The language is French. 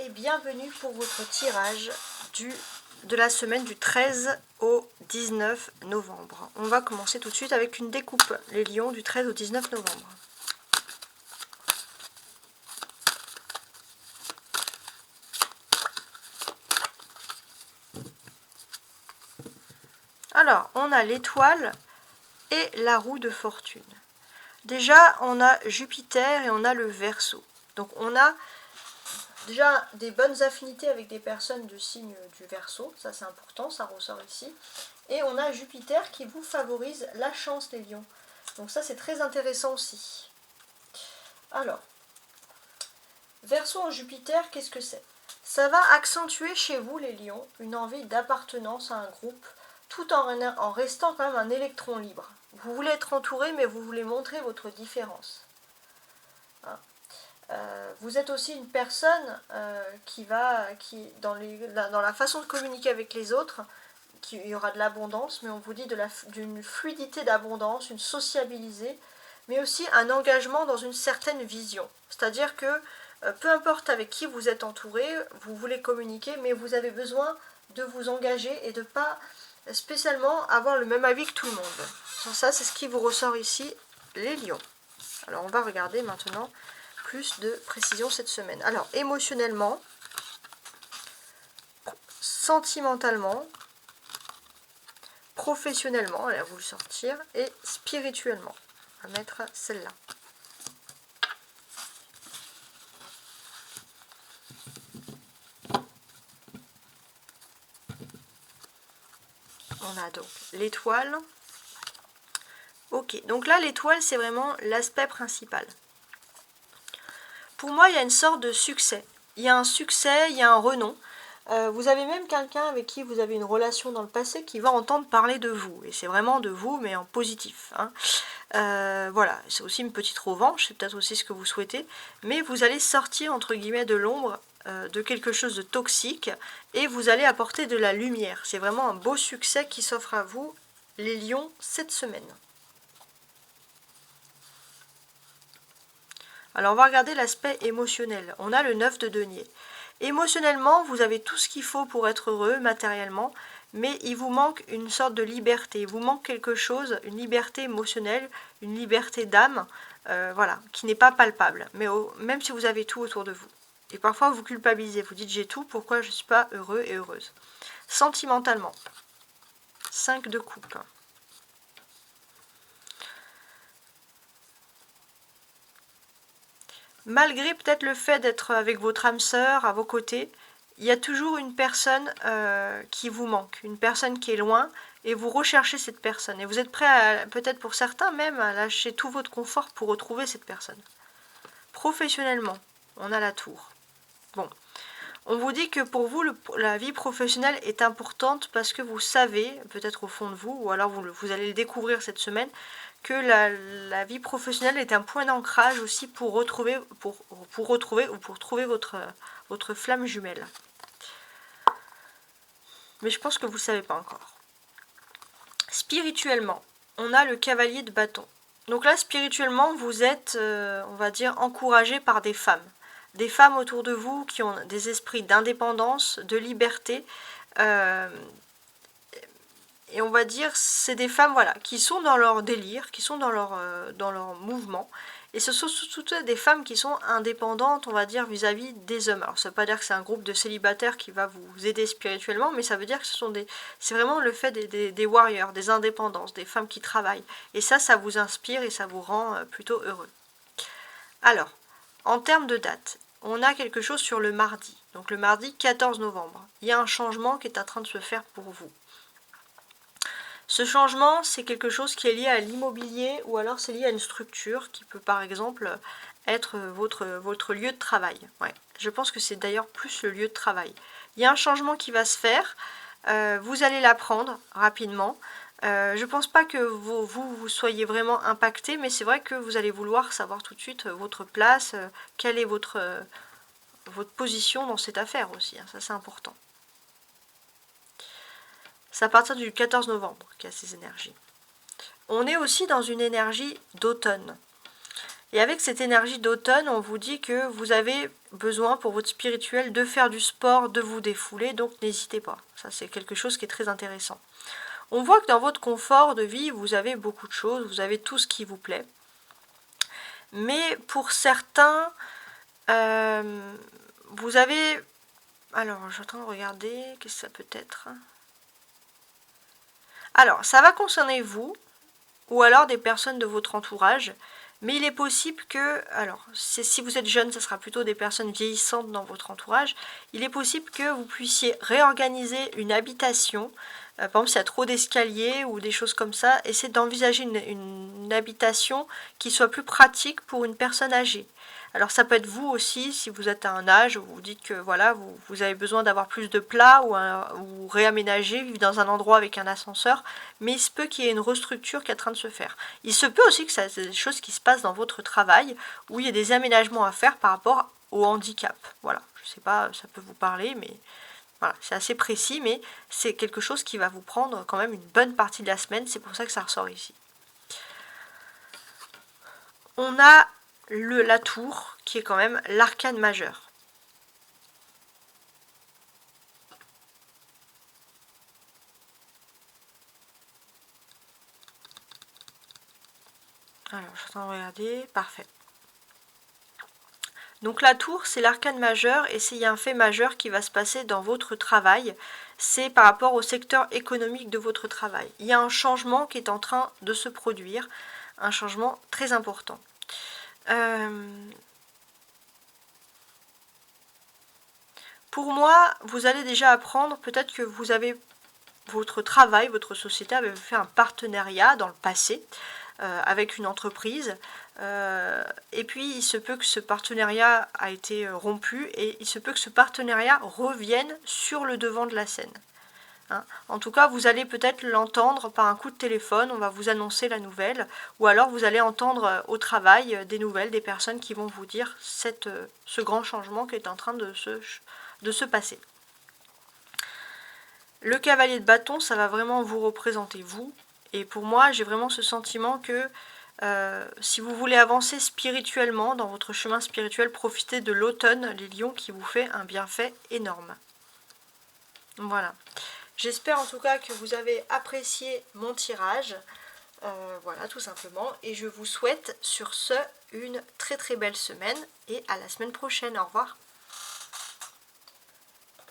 et bienvenue pour votre tirage de la semaine du 13 au 19 novembre. On va commencer tout de suite avec une découpe, les lions du 13 au 19 novembre. Alors, on a l'étoile et la roue de fortune. Déjà, on a Jupiter et on a le Verseau. Donc, on a déjà des bonnes affinités avec des personnes de signe du Verseau. Ça, c'est important, ça ressort ici. Et on a Jupiter qui vous favorise la chance, les lions. Donc ça, c'est très intéressant aussi. Alors, Verseau en Jupiter, qu'est-ce que c'est? Ça va accentuer chez vous, les lions, une envie d'appartenance à un groupe, tout en restant quand même un électron libre. Vous voulez être entouré, mais vous voulez montrer votre différence. Hein. Vous êtes aussi une personne qui dans la façon de communiquer avec les autres, il y aura de l'abondance, mais on vous dit d'une fluidité d'abondance, une sociabilité, mais aussi un engagement dans une certaine vision. C'est-à-dire que peu importe avec qui vous êtes entouré, vous voulez communiquer, mais vous avez besoin de vous engager et de ne pas spécialement avoir le même avis que tout le monde. Ça, c'est ce qui vous ressort ici, les lions. Alors, on va regarder maintenant plus de précision cette semaine. Alors, émotionnellement, sentimentalement, professionnellement, elle va vous le sortir, et spirituellement. On va mettre celle-là. On a donc l'étoile. Ok, donc là l'étoile c'est vraiment l'aspect principal. Pour moi il y a une sorte de succès. Il y a un succès, il y a un renom. Vous avez même quelqu'un avec qui vous avez une relation dans le passé qui va entendre parler de vous. Et c'est vraiment de vous mais en positif. Hein. Voilà, c'est aussi une petite revanche, c'est peut-être aussi ce que vous souhaitez. Mais vous allez sortir entre guillemets de l'ombre de quelque chose de toxique et vous allez apporter de la lumière. C'est vraiment un beau succès qui s'offre à vous, les lions, cette semaine. Alors on va regarder l'aspect émotionnel. On a le 9 de denier. Émotionnellement, vous avez tout ce qu'il faut pour être heureux matériellement, mais il vous manque une sorte de liberté. Il vous manque quelque chose, une liberté émotionnelle, une liberté d'âme, voilà, qui n'est pas palpable, mais même si vous avez tout autour de vous. Et parfois vous culpabilisez, vous dites j'ai tout, pourquoi je ne suis pas heureux et heureuse. Sentimentalement, 5 de coupe. Malgré peut-être le fait d'être avec votre âme sœur à vos côtés, il y a toujours une personne qui vous manque, une personne qui est loin, et vous recherchez cette personne. Et vous êtes prêt, peut-être pour certains même, à lâcher tout votre confort pour retrouver cette personne. Professionnellement, on a la tour. Bon, on vous dit que pour vous, la vie professionnelle est importante parce que vous savez, peut-être au fond de vous, ou alors vous allez le découvrir cette semaine, que la vie professionnelle est un point d'ancrage aussi pour retrouver votre flamme jumelle. Mais je pense que vous ne savez pas encore. Spirituellement, on a le cavalier de bâton. Donc là, spirituellement, vous êtes, on va dire, encouragé par des femmes. Des femmes autour de vous qui ont des esprits d'indépendance, de liberté. Et on va dire, c'est des femmes voilà, qui sont dans leur délire, qui sont dans leur mouvement. Et ce sont surtout des femmes qui sont indépendantes, on va dire, vis-à-vis des hommes. Alors ça ne veut pas dire que c'est un groupe de célibataires qui va vous aider spirituellement, mais ça veut dire que c'est vraiment le fait des warriors, des indépendances, des femmes qui travaillent. Et ça vous inspire et ça vous rend plutôt heureux. Alors, en termes de date, on a quelque chose sur le mardi. Donc le mardi 14 novembre. Il y a un changement qui est en train de se faire pour vous. Ce changement, c'est quelque chose qui est lié à l'immobilier ou alors c'est lié à une structure qui peut par exemple être votre lieu de travail. Ouais. Je pense que c'est d'ailleurs plus le lieu de travail. Il y a un changement qui va se faire, vous allez l'apprendre rapidement. Je ne pense pas que vous soyez vraiment impacté, mais c'est vrai que vous allez vouloir savoir tout de suite votre place, quelle est votre position dans cette affaire aussi, hein, ça c'est important. C'est à partir du 14 novembre qu'il y a ces énergies. On est aussi dans une énergie d'automne. Et avec cette énergie d'automne, on vous dit que vous avez besoin pour votre spirituel de faire du sport, de vous défouler, donc n'hésitez pas. Ça, c'est quelque chose qui est très intéressant. On voit que dans votre confort de vie, vous avez beaucoup de choses, vous avez tout ce qui vous plaît. Mais pour certains, vous avez... Alors, je suis en train de regarder, qu'est-ce que ça peut être? Alors, ça va concerner vous, ou alors des personnes de votre entourage, mais il est possible que, alors si vous êtes jeune, ce sera plutôt des personnes vieillissantes dans votre entourage, il est possible que vous puissiez réorganiser une habitation, par exemple s'il y a trop d'escaliers ou des choses comme ça, essayez d'envisager une habitation qui soit plus pratique pour une personne âgée. Alors ça peut être vous aussi, si vous êtes à un âge où vous dites que voilà, vous avez besoin d'avoir plus de plats ou réaménager, vivre dans un endroit avec un ascenseur, mais il se peut qu'il y ait une restructure qui est en train de se faire. Il se peut aussi que ça c'est des choses qui se passent dans votre travail, où il y a des aménagements à faire par rapport au handicap. Voilà, je ne sais pas, ça peut vous parler, mais voilà, c'est assez précis, mais c'est quelque chose qui va vous prendre quand même une bonne partie de la semaine, c'est pour ça que ça ressort ici. On a la tour, qui est quand même l'arcane majeur. Alors, je suis en train de regarder, parfait. Donc la tour, c'est l'arcane majeur, et s'il y a un fait majeur qui va se passer dans votre travail, c'est par rapport au secteur économique de votre travail. Il y a un changement qui est en train de se produire, un changement très important. Pour moi, vous allez déjà apprendre, peut-être que vous avez votre travail, votre société avait fait un partenariat dans le passé avec une entreprise, et puis il se peut que ce partenariat a été rompu, et il se peut que ce partenariat revienne sur le devant de la scène. Hein. En tout cas, vous allez peut-être l'entendre par un coup de téléphone, on va vous annoncer la nouvelle, ou alors vous allez entendre au travail des nouvelles, des personnes qui vont vous dire ce grand changement qui est en train de se passer. Le cavalier de bâton, ça va vraiment vous représenter vous, et pour moi, j'ai vraiment ce sentiment que si vous voulez avancer spirituellement dans votre chemin spirituel, profitez de l'automne, les lions, qui vous fait un bienfait énorme. Voilà. J'espère en tout cas que vous avez apprécié mon tirage. Voilà, tout simplement. Et je vous souhaite sur ce une très très belle semaine, et à la semaine prochaine. Au revoir.